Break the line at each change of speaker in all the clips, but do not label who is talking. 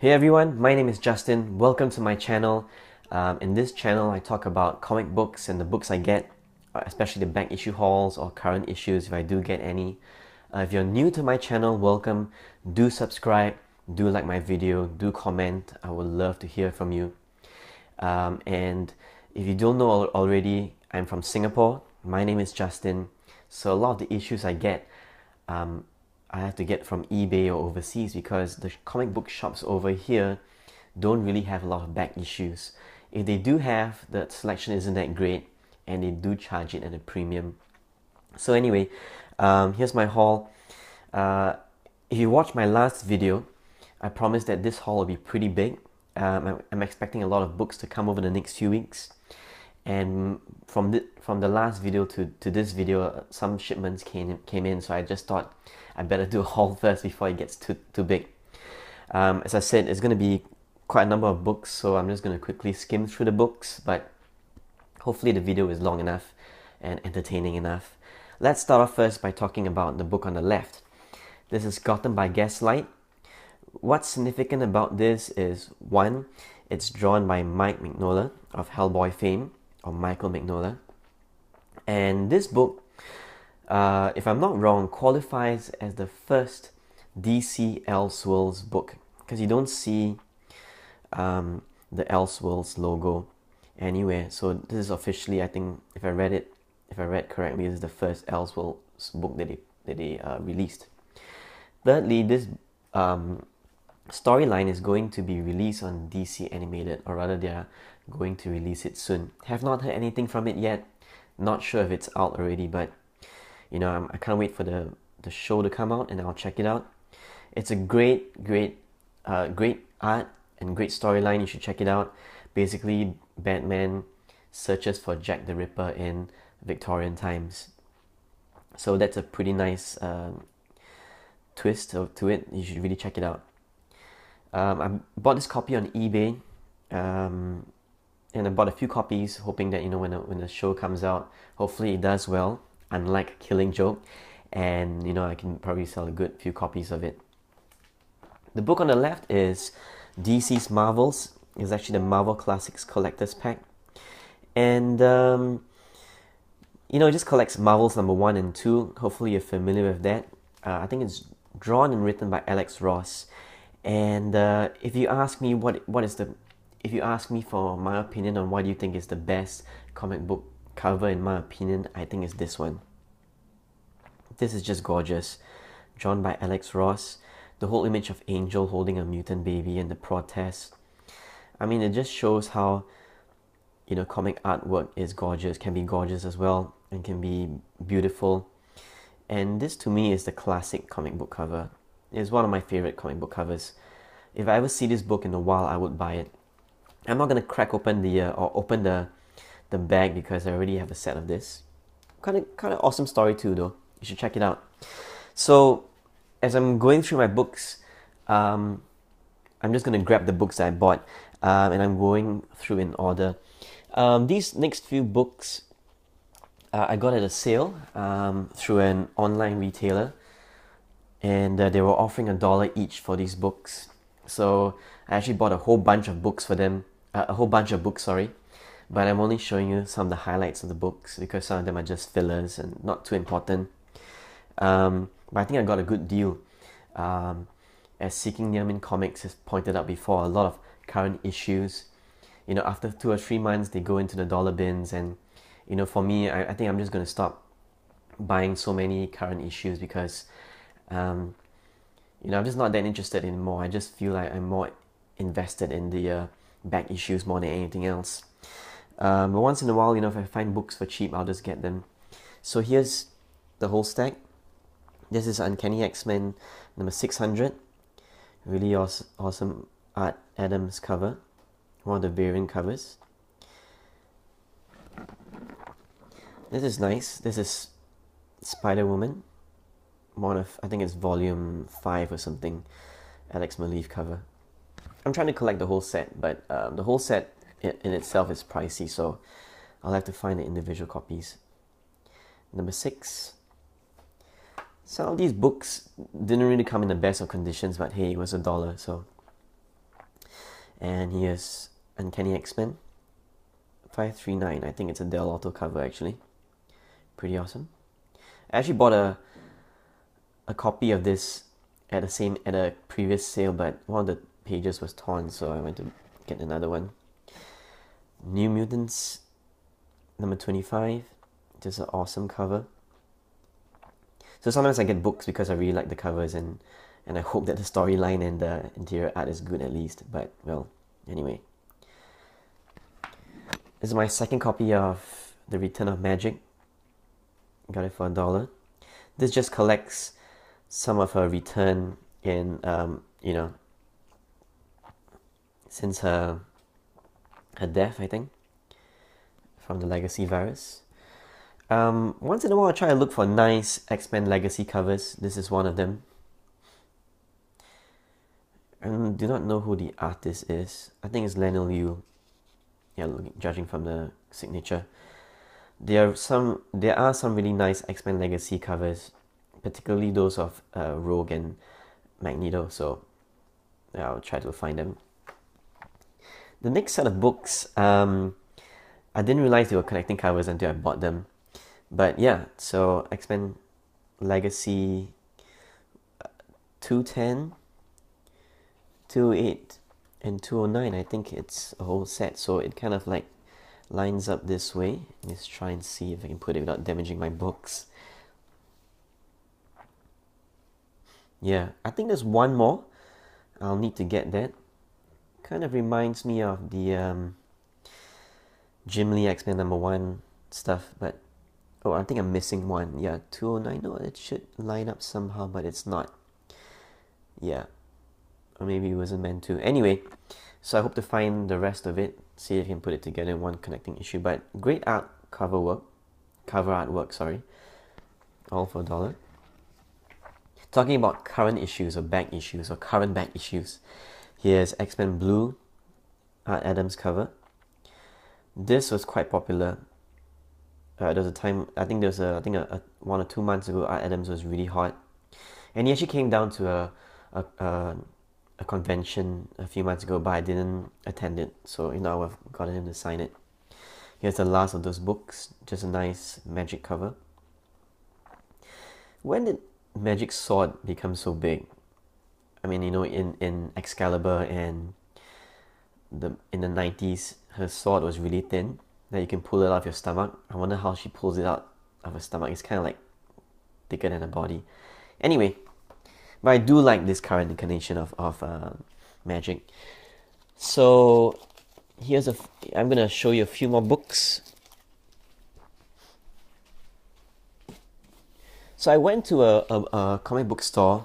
Hey everyone, my name is Justin. Welcome to my channel. In this channel, I talk about comic books and the books I get, especially the back issue hauls or current issues if I do get any. If you're new to my channel, welcome. Do subscribe, do like my video, do comment. I would love to hear from you. And if you don't know already, I'm from Singapore. My name is Justin. So a lot of the issues I get, I have to get from eBay or overseas because the comic book shops over here don't really have a lot of back issues. If they do have, the selection isn't that great and they do charge it at a premium. So anyway, here's my haul. If you watched my last video, I promised that this haul will be pretty big. I'm expecting a lot of books to come over the next few weeks. And from the last video to this video, some shipments came in, so I just thought I better do a haul first before it gets too big. As I said, it's going to be quite a number of books, so I'm just going to quickly skim through the books, but hopefully the video is long enough and entertaining enough. Let's start off first by talking about the book on the left. This is Gotham by Gaslight. What's significant about this is, one, it's drawn by Mike Mignola of Hellboy fame, or Michael Mignola. And this book, if I'm not wrong, qualifies as the first DC Elseworlds book, because you don't see the Elseworlds logo anywhere. So this is officially, I think, if I read correctly, this is the first Elseworlds book that they released. Thirdly, this storyline is going to be released on DC Animated, or rather they are going to release it soon. Have not heard anything from it yet, not sure if it's out already, but you know, I can't wait for the show to come out and I'll check it out. It's a great art and great storyline. You should check it out. Basically, Batman searches for Jack the Ripper in Victorian times, so that's a pretty nice twist to it. You should really check it out. I bought this copy on eBay, and I bought a few copies, hoping that, you know, when the show comes out, hopefully it does well, unlike Killing Joke, and you know, I can probably sell a good few copies of it. The book on the left is DC's Marvels. It's actually the Marvel Classics Collector's Pack, and you know, it just collects Marvels number 1 and 2. Hopefully you're familiar with that. I think it's drawn and written by Alex Ross. And if you ask me if you ask me for my opinion on what do you think is the best comic book cover, in my opinion, I think it's this one. This is just gorgeous. Drawn by Alex Ross. The whole image of Angel holding a mutant baby and the protest. I mean, it just shows how, you know, comic artwork is gorgeous, can be gorgeous as well, and can be beautiful. And this to me is the classic comic book cover. It's one of my favorite comic book covers. If I ever see this book in a while, I would buy it. I'm not gonna crack open open the bag because I already have a set of this. Kind of awesome story too, though. You should check it out. So as I'm going through my books, I'm just gonna grab the books that I bought, and I'm going through in order. These next few books I got at a sale through an online retailer, and they were offering $1 each for these books. So I actually bought a whole bunch of books for them, but I'm only showing you some of the highlights of the books because some of them are just fillers and not too important. But I think I got a good deal. As Seeking Nearmin Comics has pointed out before, a lot of current issues, you know, after 2 or 3 months, they go into the dollar bins, and you know, for me, I think I'm just going to stop buying so many current issues because you know, I'm just not that interested anymore. I just feel like I'm more invested in the back issues more than anything else. But once in a while, you know, if I find books for cheap, I'll just get them. So here's the whole stack. This is Uncanny X-Men number 600. Really awesome Art Adams cover. One of the variant covers. This is nice. This is Spider-Woman. One of, I think it's volume 5 or something, Alex Maleev cover. I'm trying to collect the whole set, but the whole set in itself is pricey, so I'll have to find the individual copies. Number 6. Some of these books didn't really come in the best of conditions, but hey, it was $1, so And here's Uncanny X-Men 539. I think it's a Del Auto cover actually. Pretty awesome. I actually bought a copy of this at a previous sale, but one of the pages was torn, so I went to get another one. New Mutants number 25. Just an awesome cover. So sometimes I get books because I really like the covers, and I hope that the storyline and the interior art is good at least. But well, anyway. This is my second copy of The Return of Magic. Got it for $1. This just collects some of her return in, you know, since her death, I think, from the Legacy virus. Once in a while I try to look for nice X-Men Legacy covers. This is one of them. I do not know who the artist is. I think it's Lionel Yu. Yeah, judging from the signature. There are some really nice X-Men Legacy covers, particularly those of Rogue and Magneto, so yeah, I'll try to find them. The next set of books, I didn't realize they were connecting covers until I bought them. But yeah, so X-Men Legacy 210, 208, and 209, I think it's a whole set, so it kind of like lines up this way. Let's try and see if I can put it without damaging my books. Yeah, I think there's one more. I'll need to get that. Kind of reminds me of the Jim Lee X-Men number 1 stuff, but oh, I think I'm missing one. Yeah, 209. No, it should line up somehow, but it's not. Yeah, or maybe it wasn't meant to. Anyway, so I hope to find the rest of it, see if I can put it together in one connecting issue. But great cover artwork, sorry. All for $1. Talking about current issues or back issues or current back issues, here's X-Men Blue, Art Adams cover. This was quite popular. There was a time, I think 1 or 2 months ago, Art Adams was really hot, and he actually came down to a convention a few months ago, but I didn't attend it, so you know I've gotten him to sign it. Here's the last of those books, just a nice Magic cover. When did Magic's sword become so big? I mean, you know, in Excalibur and in the 90s, her sword was really thin, that you can pull it out of your stomach. I wonder how she pulls it out of her stomach. It's kind of like thicker than her body. Anyway, but I do like this current incarnation of Magic. So I'm gonna show you a few more books. So I went to a comic book store.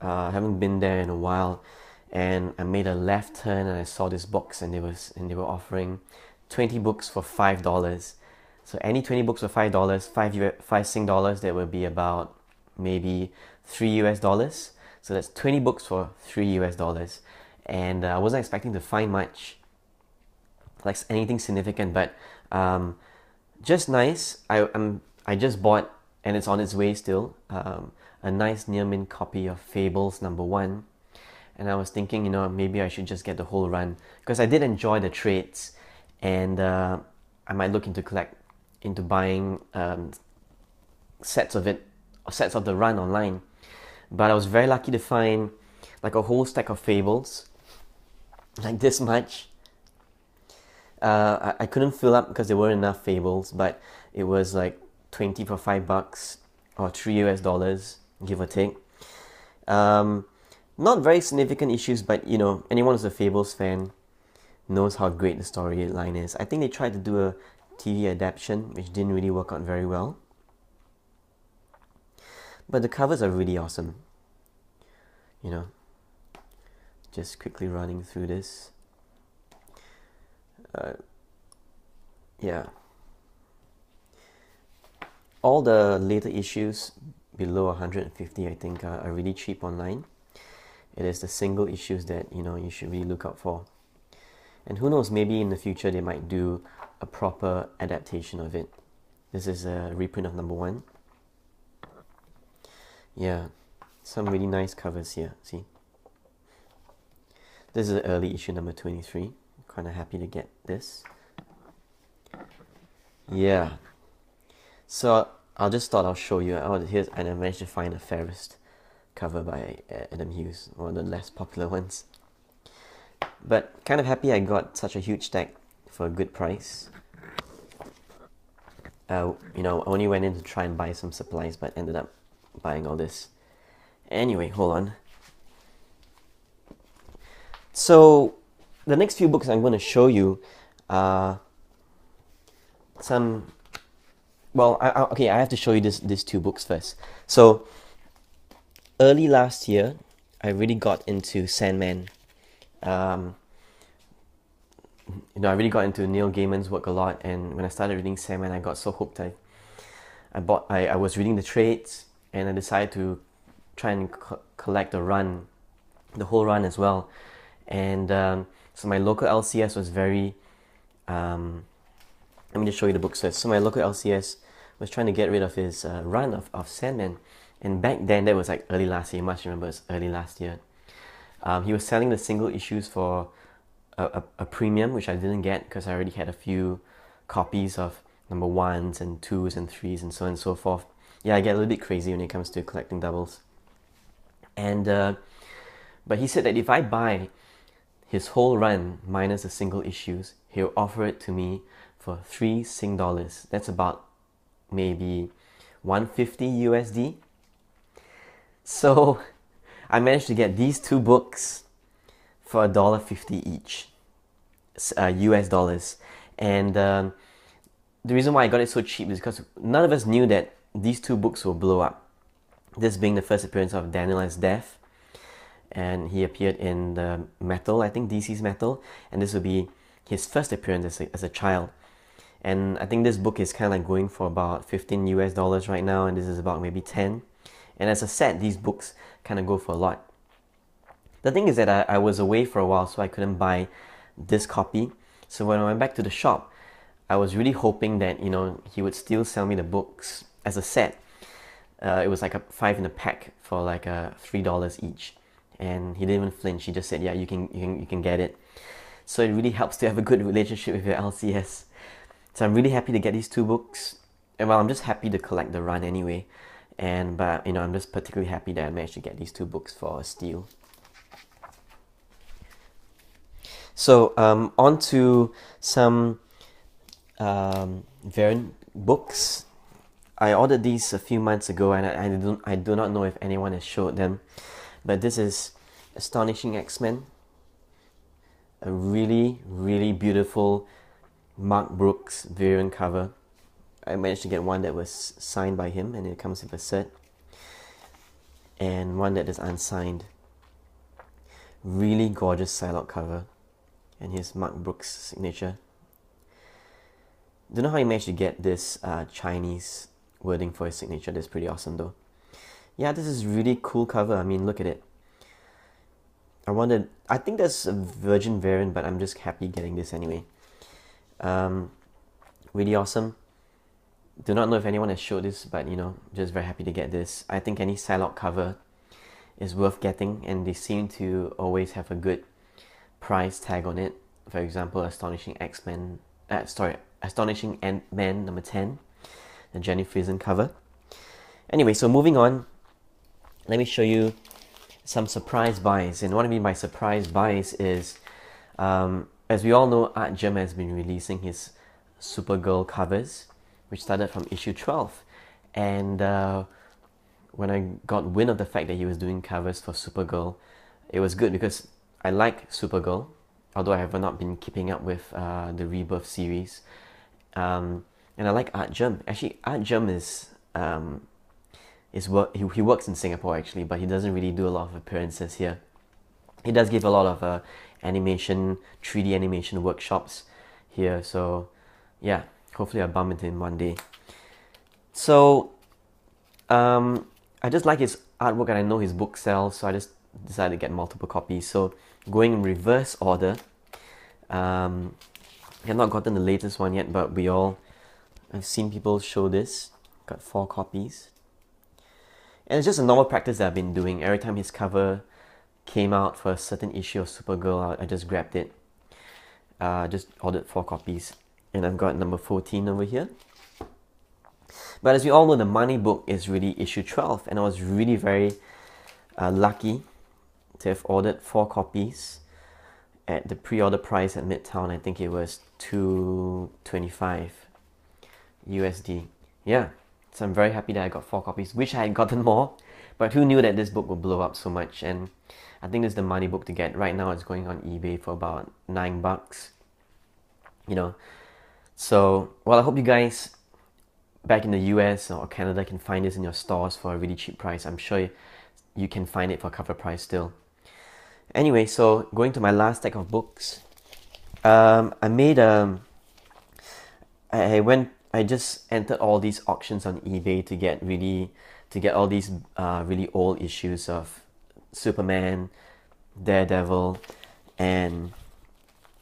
I haven't been there in a while, and I made a left turn and I saw this box, and they were offering 20 books for $5. So any 20 books for $5, 5 Sing dollars, that would be about maybe $3 US. So that's 20 books for $3 US. And I wasn't expecting to find much, like anything significant, but just nice. I just bought, and it's on its way still, a nice near mint copy of Fables number 1. And I was thinking, you know, maybe I should just get the whole run, because I did enjoy the trades, and I might look into buying sets of the run online. But I was very lucky to find like a whole stack of Fables, like this much. I couldn't fill up because there weren't enough Fables, but it was like 20 for $5 or $3 US, give or take. Not very significant issues, but you know, anyone who's a Fables fan knows how great the storyline is. I think they tried to do a TV adaptation, which didn't really work out very well. But the covers are really awesome. You know, just quickly running through this. Yeah. All the later issues below 150, I think, are really cheap online. It is the single issues that, you know, you should really look out for. And who knows, maybe in the future they might do a proper adaptation of it. This is a reprint of number 1. Yeah, some really nice covers here, see. This is early issue number 23. Kind of happy to get this. Yeah. So I'll just thought I'll show you. Here's, and I managed to find a fairest cover by Adam Hughes, one of the less popular ones. But kind of happy I got such a huge stack for a good price. You know, I only went in to try and buy some supplies, but ended up buying all this. Anyway, hold on. So the next few books I'm going to show you are some. Well, okay, I have to show you these two books first. So early last year, I really got into Sandman. You know, I really got into Neil Gaiman's work a lot, and when I started reading Sandman, I got so hooked. I was reading the trades, and I decided to try and collect the whole run as well. And so my local LCS was very. Let me just show you the books first. So my local LCS was trying to get rid of his run of Sandman, and back then, that was like early last year. You must remember, it's early last year. He was selling the single issues for a premium, which I didn't get because I already had a few copies of number 1s and 2s and 3s and so on and so forth. Yeah, I get a little bit crazy when it comes to collecting doubles. And but he said that if I buy his whole run minus the single issues, he'll offer it to me for 3 Sing dollars. That's about maybe 150 USD. So I managed to get these two books for $1.50 each, US dollars. And the reason why I got it so cheap is because none of us knew that these two books will blow up. This being the first appearance of Daniel as Death, and he appeared in the Metal, I think DC's Metal, and this will be his first appearance as a child. And I think this book is kind of like going for about 15 US dollars right now, and this is about maybe 10. And as a set, these books kind of go for a lot. The thing is that I was away for a while, so I couldn't buy this copy. So when I went back to the shop, I was really hoping that, you know, he would still sell me the books as a set. It was like 5 in a pack for like $3 each, and he didn't even flinch. He just said, "Yeah, you can get it." So it really helps to have a good relationship with your LCS. So I'm really happy to get these two books. And well, I'm just happy to collect the run anyway. But you know, I'm just particularly happy that I managed to get these two books for a steal. So on to some variant books. I ordered these a few months ago, and I do not know if anyone has showed them, but this is Astonishing XMen, a really, really beautiful Mark Brooks variant cover. I managed to get one that was signed by him, and it comes with a cert, and one that is unsigned. Really gorgeous side-out cover, and here's Mark Brooks' signature. Don't know how he managed to get this Chinese wording for his signature. That's pretty awesome though. Yeah, this is really cool cover. I mean, look at it. I think there's a Virgin variant, but I'm just happy getting this anyway. Really awesome. Do not know if anyone has showed this, but you know, just very happy to get this. I think any side-out cover is worth getting, and they seem to always have a good price tag on it. For example, Astonishing X-Men, Astonishing Ant-Man number 10, the Jenny Friesen cover. Anyway, so moving on, let me show you some surprise buys. And what I mean by surprise buys is, as we all know, Art Gem has been releasing his Supergirl covers, which started from issue 12. And when I got wind of the fact that he was doing covers for Supergirl, it was good because I like Supergirl, although I have not been keeping up with the Rebirth series. And I like Art Gem. Actually, Art Gem he works in Singapore actually, but he doesn't really do a lot of appearances here. He does give a lot of animation, 3D animation workshops here. So yeah, hopefully I'll bump into him one day. So I just like his artwork, and I know his book sells, so I just decided to get multiple copies. So going in reverse order, I have not gotten the latest one yet, but I've seen people show this. Got 4 copies. And it's just a normal practice that I've been doing. Every time his cover came out for a certain issue of Supergirl, I just grabbed it. Just ordered 4 copies, and I've got number 14 over here. But as we all know, the money book is really issue 12, and I was really very lucky to have ordered 4 copies at the pre-order price at Midtown. I think it was $225 USD. Yeah, so I'm very happy that I got 4 copies. Wish I had gotten more, but who knew that this book would blow up so much? And I think this is the money book to get. Right now it's going on eBay for about $9, you know. So, well, I hope you guys back in the US or Canada can find this in your stores for a really cheap price. I'm sure you can find it for cover price still. Anyway, so going to my last stack of books, I just entered all these auctions on eBay to get all these really old issues of Superman, Daredevil, and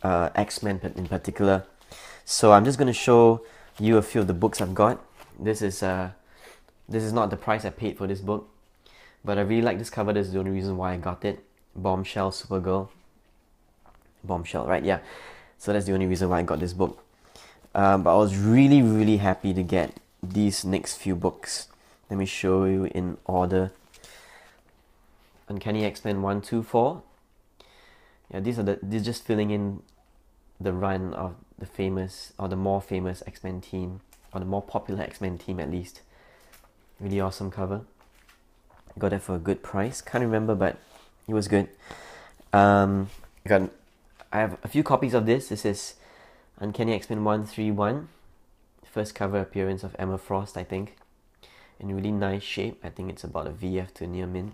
X-Men in particular. So I'm just going to show you a few of the books I've got. This is not the price I paid for this book, but I really like this cover. This is the only reason why I got it. Bombshell Supergirl. Bombshell, right? Yeah. So that's the only reason why I got this book. But I was really happy to get these next few books. Let me show you in order. Uncanny X-Men 1, 2, 4. Yeah, these just filling in the run of the famous, or the more famous X-Men team, or the more popular X-Men team at least. Really awesome cover. Got it for a good price. Can't remember, but it was good. I have a few copies of this. This is Uncanny X-Men 131. First cover appearance of Emma Frost, I think. In really nice shape. I think it's about a VF to near mint.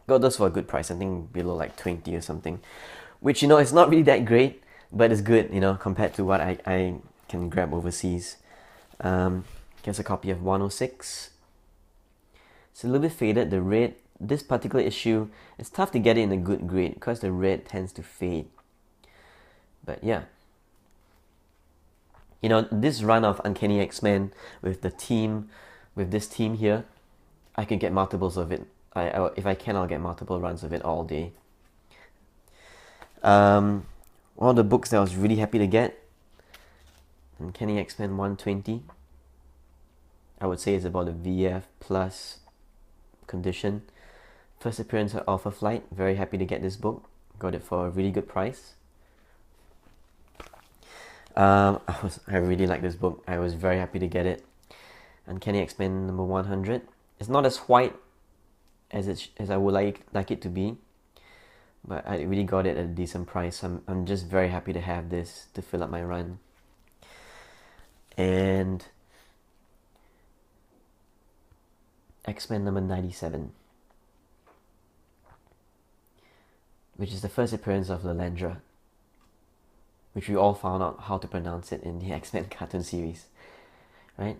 Got those for a good price. I think below like 20 or something. Which, you know, it's not really that great, but it's good, you know, compared to what I can grab overseas. Here's a copy of 106. It's a little bit faded. The red, this particular issue, it's tough to get it in a good grade because the red tends to fade. But yeah, you know, this run of Uncanny X-Men with this team here, I can get multiples of it. If I can, I'll get multiple runs of it all day. One of the books that I was really happy to get, Uncanny X-Men 120. I would say it's about a VF plus condition. First appearance of Alpha Flight. Very happy to get this book. Got it for a really good price. I really like this book. I was very happy to get it. Uncanny X-Men number 100. It's not as white as I would like it to be, but I really got it at a decent price. I'm just very happy to have this to fill up my run. And X-Men number 97, which is the first appearance of Lalandra, which we all found out how to pronounce it in the X-Men cartoon series, right?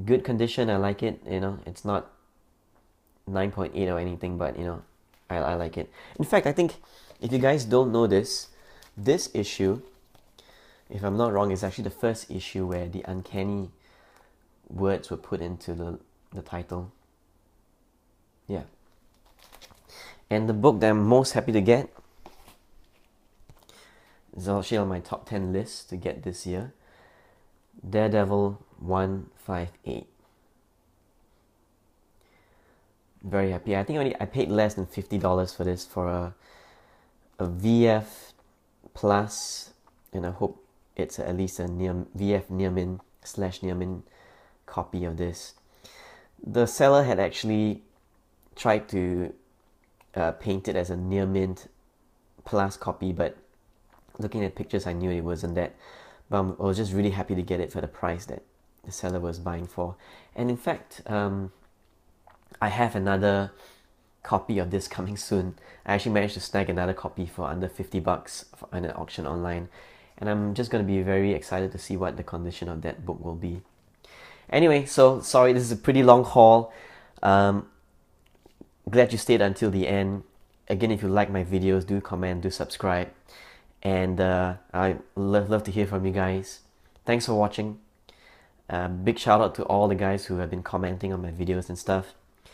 Good condition, I like it, you know, it's not 9.8 or anything, but you know, I like it. In fact, I think if you guys don't know this issue, if I'm not wrong, is actually the first issue where the uncanny words were put into the title. Yeah. And the book that I'm most happy to get is actually on my top 10 list to get this year. Daredevil 158. Very happy. I think I paid less than $50 for this, for a VF plus, and I hope it's at least a VF near mint / near mint copy of this. The seller had actually tried to paint it as a near mint plus copy, but looking at pictures, I knew it wasn't that. But I was just really happy to get it for the price that the seller was buying for. And in fact, I have another copy of this coming soon. I actually managed to snag another copy for under $50 on an auction online, and I'm just going to be very excited to see what the condition of that book will be. Anyway, so sorry, this is a pretty long haul. Glad you stayed until the end. Again, if you like my videos, do comment, do subscribe, and I love to hear from you guys. Thanks for watching. Big shout out to all the guys who have been commenting on my videos and stuff.